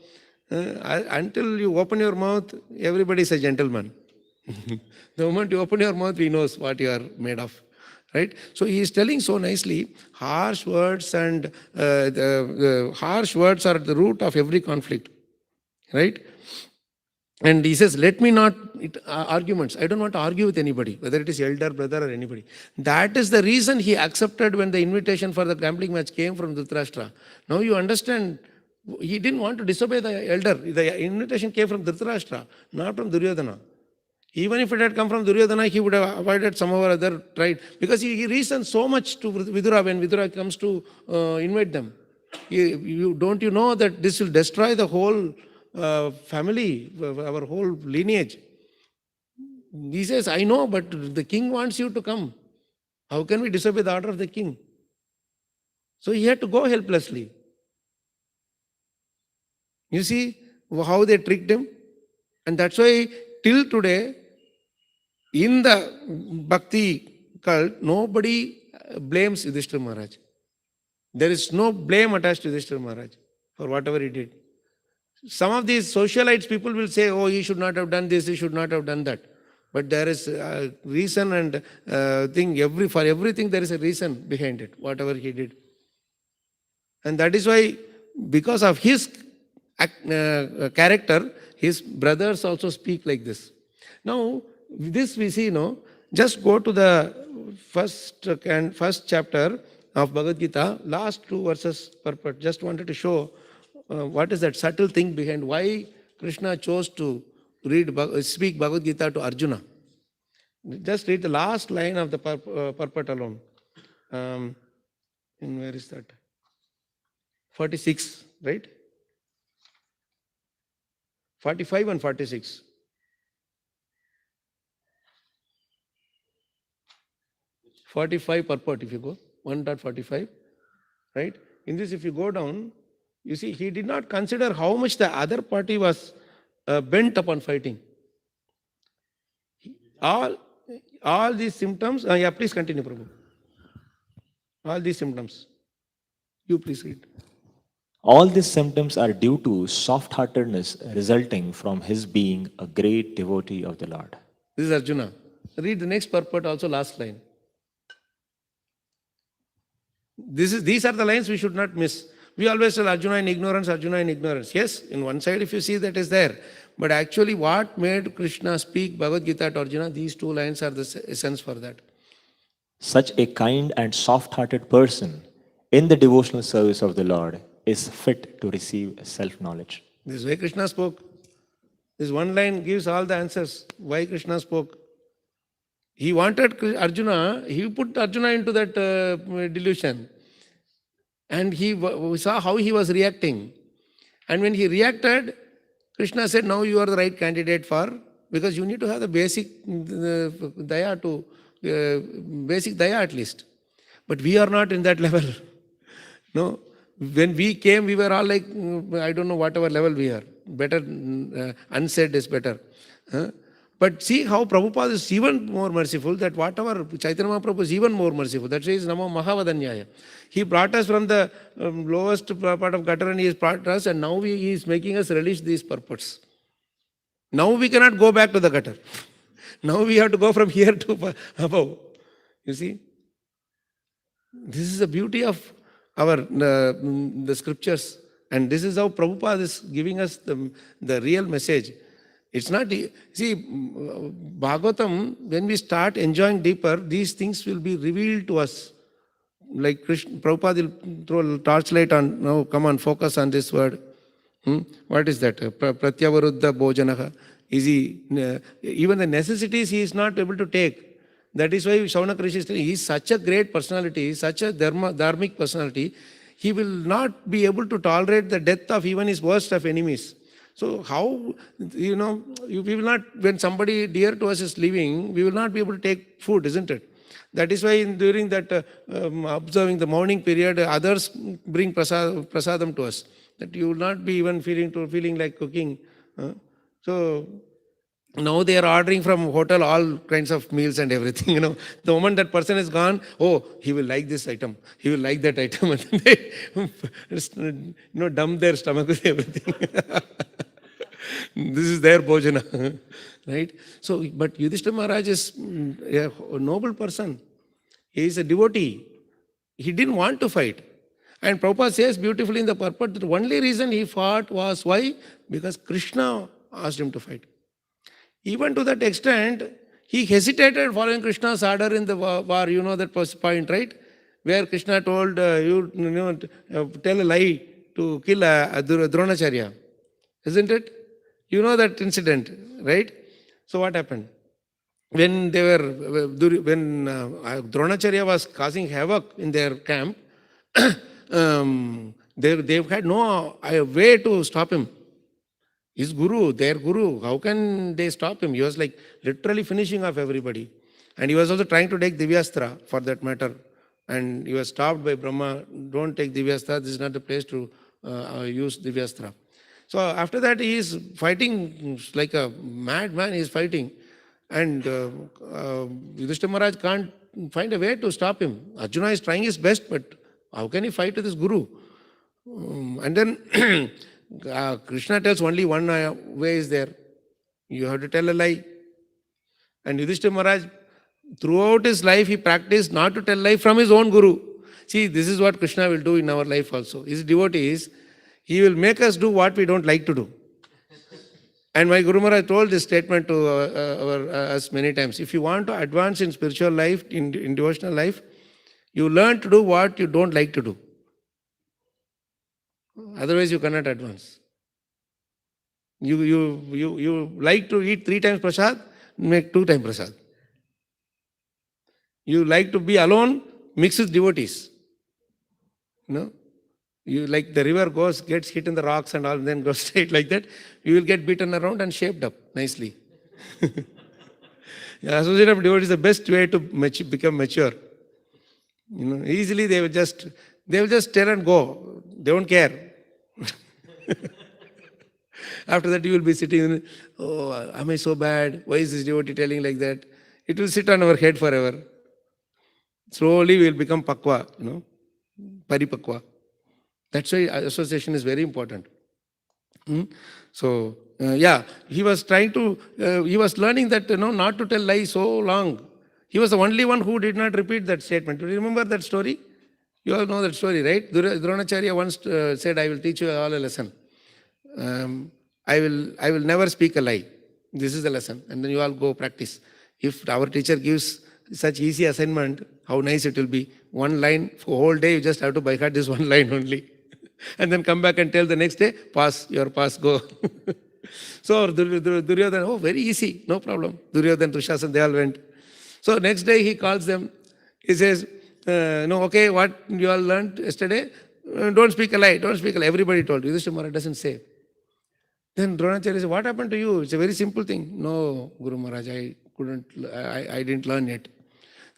until you open your mouth, everybody is a gentleman. The moment you open your mouth, he knows what you are made of. Right? So he is telling so nicely, harsh words and the harsh words are the root of every conflict. Right? And he says, let me not arguments. I don't want to argue with anybody, whether it is elder, brother, or anybody. That is the reason he accepted when the invitation for the gambling match came from Dhritarashtra. Now you understand, he didn't want to disobey the elder. The invitation came from Dhritarashtra, not from Duryodhana. Even if it had come from Duryodhana, he would have avoided some or other tried. Because he reasons so much to Vidura when Vidura comes to invite them. Don't you know that this will destroy the whole family, our whole lineage? He says, I know, but the king wants you to come. How can we disobey the order of the king? So he had to go helplessly. You see how they tricked him? And that's why till today, in the Bhakti cult, nobody blames Yudhishthira Maharaj. There is no blame attached to Yudhishthira Maharaj for whatever he did. Some of these socialites people will say, oh, he should not have done this, he should not have done that. But there is a reason and for everything there is a reason behind it, whatever he did. And that is why, because of his character, his brothers also speak like this. Now, this we see, just go to the first chapter of Bhagavad Gita, last 2 verses purport. Just wanted to show what is that subtle thing behind why Krishna chose to speak Bhagavad Gita to Arjuna. Just read the last line of the purport alone. Where is that? 46, right? 45 and 46. 45 purport, if you go, 1.45, right? In this, if you go down, you see, he did not consider how much the other party was bent upon fighting. All these symptoms, please continue, Prabhu. All these symptoms. You please read. All these symptoms are due to soft-heartedness resulting from his being a great devotee of the Lord. This is Arjuna. Read the next purport, also last line. These are the lines we should not miss. We always tell Arjuna in ignorance, Arjuna in ignorance. Yes, in one side if you see that is there. But actually what made Krishna speak Bhagavad Gita to Arjuna, these 2 lines are the essence for that. Such a kind and soft-hearted person in the devotional service of the Lord is fit to receive self-knowledge. This is why Krishna spoke. This one line gives all the answers why Krishna spoke. He wanted Arjuna, he put Arjuna into that delusion. And we saw how he was reacting. And when he reacted, Krishna said, now you are the right candidate because you need to have the basic daya basic daya at least. But we are not in that level. No. When we came, we were all like, I don't know whatever level we are. Better, unsaid is better. But see how Prabhupada is even more merciful, that whatever Chaitanya Mahaprabhu is even more merciful. That says Namo Mahavadanyaya. He brought us from the lowest part of gutter and he has brought us, and now he is making us relish these purports. Now we cannot go back to the gutter. Now we have to go from here to above. You see? This is the beauty of the scriptures. And this is how Prabhupada is giving us the real message. It's not, see, Bhagavatam, when we start enjoying deeper, these things will be revealed to us. Like Prabhupada will throw a torchlight on, now come on, focus on this word. What is that? Pratyavaruddha bhojanaha. Even the necessities he is not able to take. That is why Shaunak Rishi is telling, he is such a great personality, such a dharmic personality, he will not be able to tolerate the death of even his worst of enemies. So how, we will not, when somebody dear to us is leaving, we will not be able to take food, isn't it? That is why during that observing the morning period, others bring prasadam to us. That you will not be even feeling like cooking. So now they are ordering from hotel all kinds of meals and everything. The moment that person is gone, oh, he will like this item, he will like that item, and they dump their stomach with everything. This is their bhojana, right? So, but Yudhishthira Maharaj is a noble person. He is a devotee. He didn't want to fight. And Prabhupada says beautifully in the purport that the only reason he fought was why? Because Krishna asked him to fight. Even to that extent, he hesitated following Krishna's order in the war. You know that point, right? Where Krishna told tell a lie to kill Dronacharya. Isn't it? You know that incident, right? So what happened? When Dronacharya was causing havoc in their camp, they had no way to stop him. His guru, their guru, how can they stop him? He was like literally finishing off everybody. And he was also trying to take Divyastra for that matter. And he was stopped by Brahma, don't take Divyastra, this is not the place to use Divyastra. So after that he is fighting like a madman, he is fighting. And Yudhishthira Maharaj can't find a way to stop him. Arjuna is trying his best, but how can he fight with his guru? And then Krishna tells only one way is there. You have to tell a lie. And Yudhishthira Maharaj, throughout his life, he practiced not to tell lie from his own guru. See, this is what Krishna will do in our life also. His devotees, he will make us do what we don't like to do. And my Guru Maharaj told this statement to us many times. If you want to advance in spiritual life, in devotional life, you learn to do what you don't like to do. Otherwise, you cannot advance. You like to eat 3 times prasad, make 2 times prasad. You like to be alone, mix with devotees. You like the river gets hit in the rocks and all, and then goes straight like that. You will get beaten around and shaped up nicely. Associate of devotee is the best way to become mature. Easily they will just tell and go. They won't care. After that you will be sitting, oh, am I so bad? Why is this devotee telling like that? It will sit on our head forever. Slowly we will become pakwa, paripakwa. That's why association is very important. So, he was he was learning that, not to tell lies so long. He was the only one who did not repeat that statement. Do you remember that story? You all know that story, right? Dronacharya once said, I will teach you all a lesson. I will never speak a lie. This is the lesson. And then you all go practice. If our teacher gives such easy assignment, how nice it will be. One line, for a whole day, you just have to by heart this one line only. And then come back and tell the next day, pass, go. So Duryodhana, oh, very easy, no problem. Duryodhana, Dushasan, they all went. So next day he calls them. He says, okay, what you all learned yesterday? Don't speak a lie, don't speak a lie. Everybody told. Yudhishthira Maharaj doesn't say. Then Dronacharya says, what happened to you? It's a very simple thing. No, Guru Maharaj, I didn't learn yet.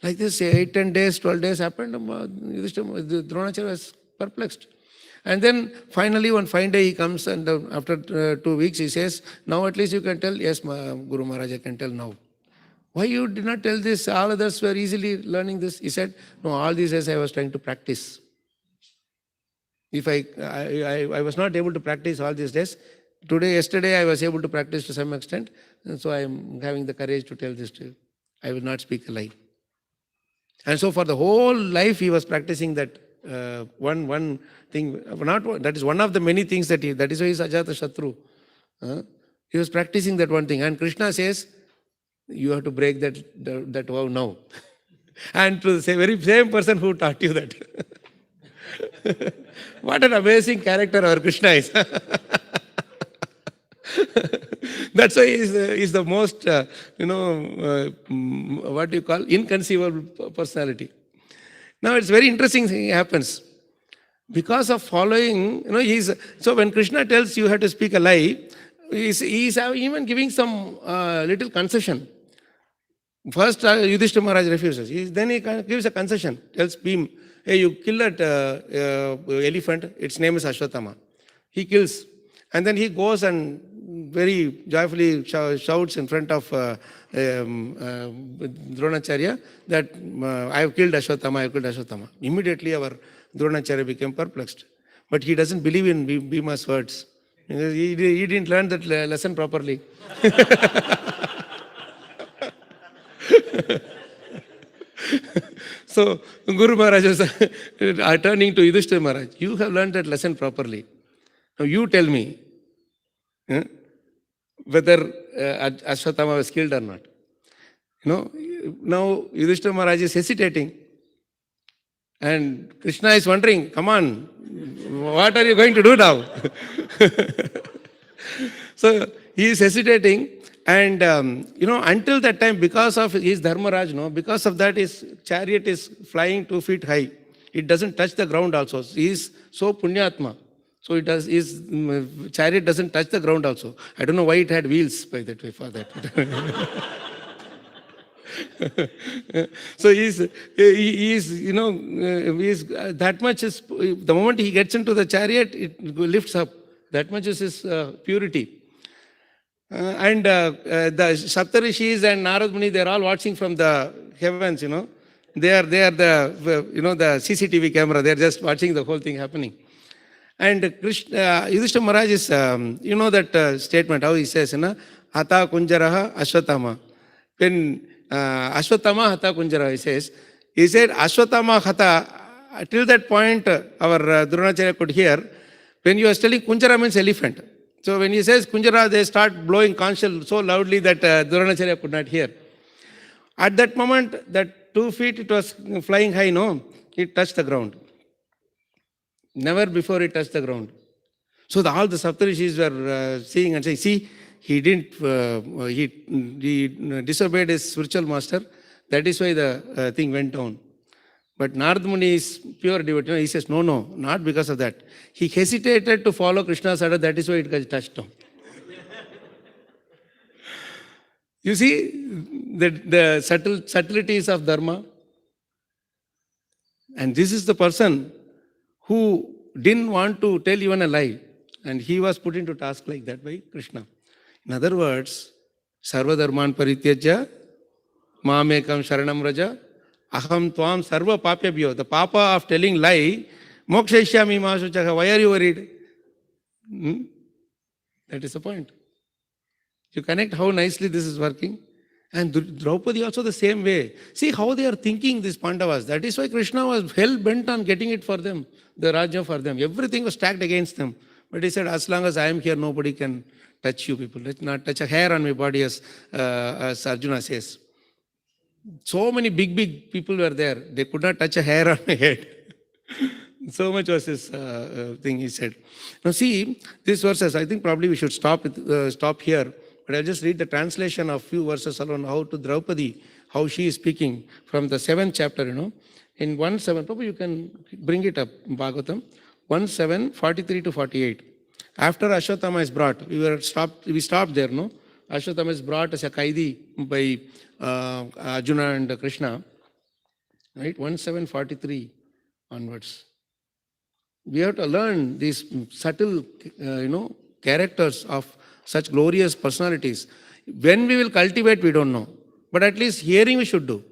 Like this, 8, 10 days, 12 days happened. Dronacharya was perplexed. And then finally, one fine day he comes, and after 2 weeks he says, now at least you can tell. Yes, Guru Maharaj, I can tell now. Why you did not tell this? All others were easily learning this. He said, no, all these days I was trying to practice. If I was not able to practice all these days, yesterday I was able to practice to some extent, and so I am having the courage to tell this to you. I will not speak a lie. And so for the whole life he was practicing that one thing. That is one of the many things that is why he is Ajata Shatru. He was practicing that one thing. And Krishna says, you have to break that vow now. And to the very same person who taught you that. What an amazing character our Krishna is. That's why he's the most, what do you call, inconceivable personality. Now it's very interesting thing happens. Because of following, so when Krishna tells you have to speak a lie, he's even giving some little concession. First, Yudhishthira Maharaj refuses. Then he gives a concession, tells Bhim, hey, you kill that elephant, its name is Ashwatthama. He kills. And then he goes and very joyfully shouts in front of Dronacharya that I have killed Ashwatthama, I have killed Ashwatthama. Immediately our Dronacharya became perplexed. But he doesn't believe in Bhima's words. He didn't learn that lesson properly. So Guru Maharaj was turning to Yudhishthira Maharaj. You have learned that lesson properly. Now you tell me whether Ashwatthama was killed or not. Now Yudhishthira Maharaj is hesitating. And Krishna is wondering, come on, what are you going to do now? So he is hesitating. And, until that time, because of his Dharmaraj, because of that, his chariot is flying 2 feet high. It doesn't touch the ground also. He is so punyatma. So his chariot doesn't touch the ground also. I don't know why it had wheels by that way for that. So he is that much is, the moment he gets into the chariot, it lifts up. That much is his purity. And the Saptarishis and Narad Muni, they are all watching from the heavens, They are the, the CCTV camera. They are just watching the whole thing happening. And Yudhishthira Maharaj is, that statement, how he says, Hata Kunjaraha Ashwatthama. When Ashwatthama Hata Kunjaraha, he said, Ashwatthama Hata, till that point, our Dronacharya could hear, when you are telling Kunjara means elephant. So when he says Kunjara, they start blowing conch shell so loudly that Dronacharya could not hear. At that moment, that 2 feet it was flying high, it touched the ground. Never before it touched the ground. So all the Saptarishis were seeing and saying, see, he didn't, he disobeyed his spiritual master. That is why the thing went down. But Narad Muni is pure devotee. He says, no, not because of that. He hesitated to follow Krishna's order. That is why it got touched down. You see the subtleties of Dharma. And this is the person who didn't want to tell even a lie. And he was put into task like that by Krishna. In other words, Sarva Dharman Parityajya, Mamekam Sharanam Raja, Aham Tvam Sarva Papyabhyo. The papa of telling lie, Mokshaishyami Mahasuchaka. Why are you worried? That is the point. You connect how nicely this is working. And Draupadi also the same way. See how they are thinking, these Pandavas. That is why Krishna was hell-bent on getting it for them, the Rajya for them. Everything was stacked against them. But he said, as long as I am here, nobody can touch you people. Let's not touch a hair on my body, as Arjuna says. So many big people were there. They could not touch a hair on my head. So much was his thing, he said. Now see, these verses, I think probably we should stop here. But I'll just read the translation of few verses alone, how to Draupadi, how she is speaking from the 7th chapter, In 1:7, Prabhu, you can bring it up, Bhagavatam. 1:7, 43 to 48. After Ashwatthama is brought, we stopped there, no? Ashwatthama is brought as a kaidi by Arjuna and Krishna. Right? 1:7:43 onwards. We have to learn these subtle, characters of such glorious personalities. When we will cultivate, we don't know. But at least hearing we should do.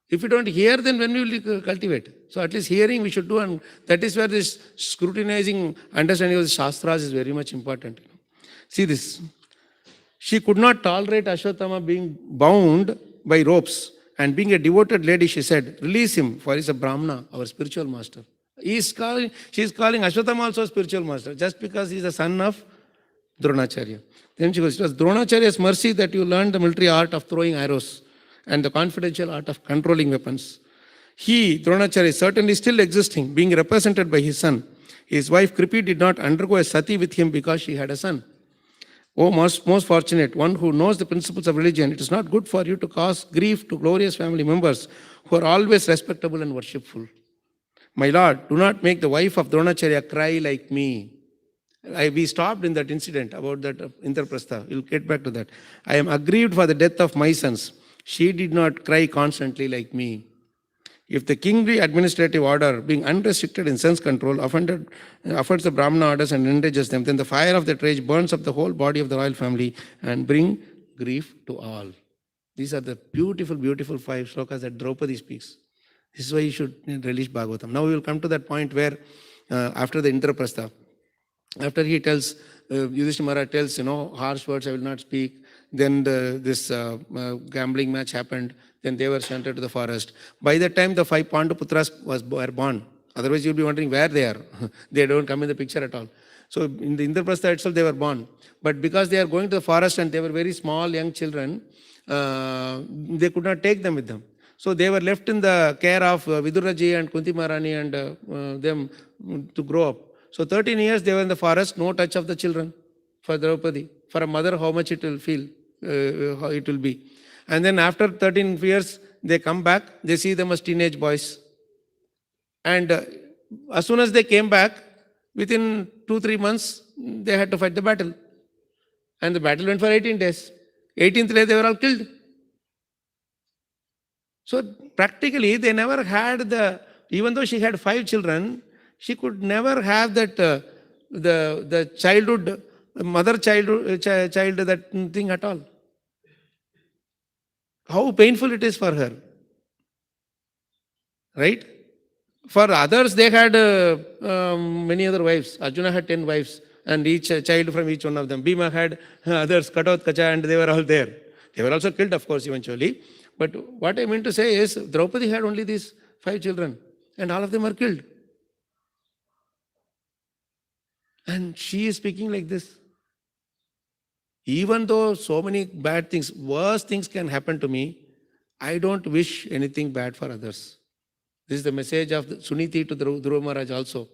If we don't hear, then when we will cultivate? So at least hearing we should do, and that is where this scrutinizing understanding of the Shastras is very much important. See this. She could not tolerate Ashwatthama being bound by ropes, and being a devoted lady, she said, release him, for he is a Brahmana, our spiritual master. She is calling Ashwatthama also spiritual master, just because he is the son of Dronacharya. Then she goes, it was Dronacharya's mercy that you learned the military art of throwing arrows and the confidential art of controlling weapons. He, Dronacharya, is certainly still existing, being represented by his son. His wife Kripi did not undergo a sati with him because she had a son. Oh, most fortunate one who knows the principles of religion, it is not good for you to cause grief to glorious family members who are always respectable and worshipful. My lord, do not make the wife of Dronacharya cry like me. We stopped in that incident about that Indraprastha. We'll get back to that. I am aggrieved for the death of my sons. She did not cry constantly like me. If the kingly administrative order, being unrestricted in sense control, offends the Brahmana orders and enrages them, then the fire of that rage burns up the whole body of the royal family and bring grief to all. These are the beautiful, beautiful 5 slokas that Draupadi speaks. This is why you should relish Bhagavatam. Now we will come to that point where after the Indraprastha, after he tells, Yudhishthira Maharaj tells, harsh words I will not speak. Then this gambling match happened. Then they were sent to the forest. By the time the 5 Panduputras were born, otherwise you'll be wondering where they are. They don't come in the picture at all. So in the Indraprastha itself they were born. But because they are going to the forest and they were very small young children, they could not take them with them. So they were left in the care of Viduraji and Kunti Maharani and them to grow up. So 13 years they were in the forest, no touch of the children for Draupadi. For a mother, how much it will feel, how it will be. And then after 13 years, they come back, they see them as teenage boys. And as soon as they came back, within 2-3 months, they had to fight the battle. And the battle went for 18 days. 18th day, they were all killed. So practically, they never had even though she had 5 children, she could never have that, the childhood, mother-child that thing at all. How painful it is for her. Right? For others, they had many other wives. Arjuna had 10 wives, and each child from each one of them. Bhima had others, Katot, Kacha, and they were all there. They were also killed, of course, eventually. But what I mean to say is, Draupadi had only these 5 children, and all of them were killed. And she is speaking like this. Even though so many bad things, worse things can happen to me, I don't wish anything bad for others. This is the message of Suniti to Dhruva Maharaj also.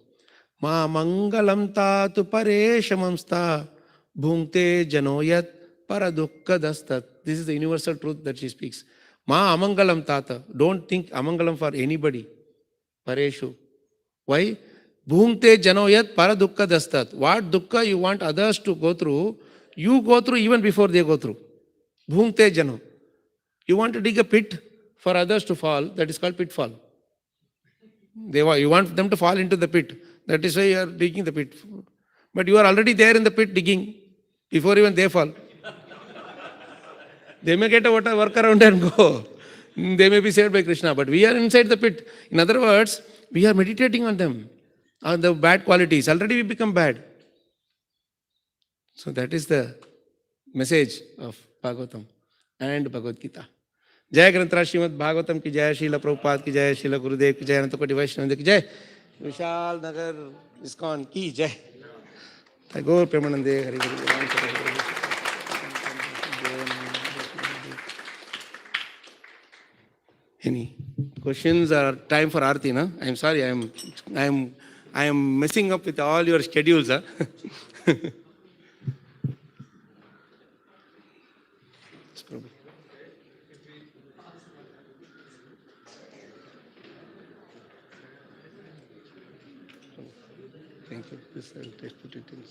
Ma mangalam ta tu pareshamamsta bhungte janoyat paradukka dastat. This is the universal truth that she speaks. Ma amangalam tata. Don't think amangalam for anybody. Pareshu. Why? Bhungte janoyat paradukka dastat. What dukkha you want others to go through, you go through even before they go through. Bhungte jano. You want to dig a pit for others to fall, that is called pitfall. You want them to fall into the pit. That is why you are digging the pit. But you are already there in the pit digging before even they fall. They may get a work around and go. They may be saved by Krishna, but we are inside the pit. In other words, we are meditating on them, on the bad qualities. Already we become bad. So that is the message of Bhagavatam and Bhagavad Gita. जय ग्रंथराज श्रीमद भागवतम की जय, श्रील प्रभुपाद की जय, श्रील गुरुदेव की जय, अनंत कोटि वैष्णव की जय, विशाल नगर ISKCON की जय, गौर प्रेमानंदे Hari Hari. Any questions or time for Aarti? Na? I am sorry, I am messing up with all your schedules. Huh? Thank you. This I'll put it in.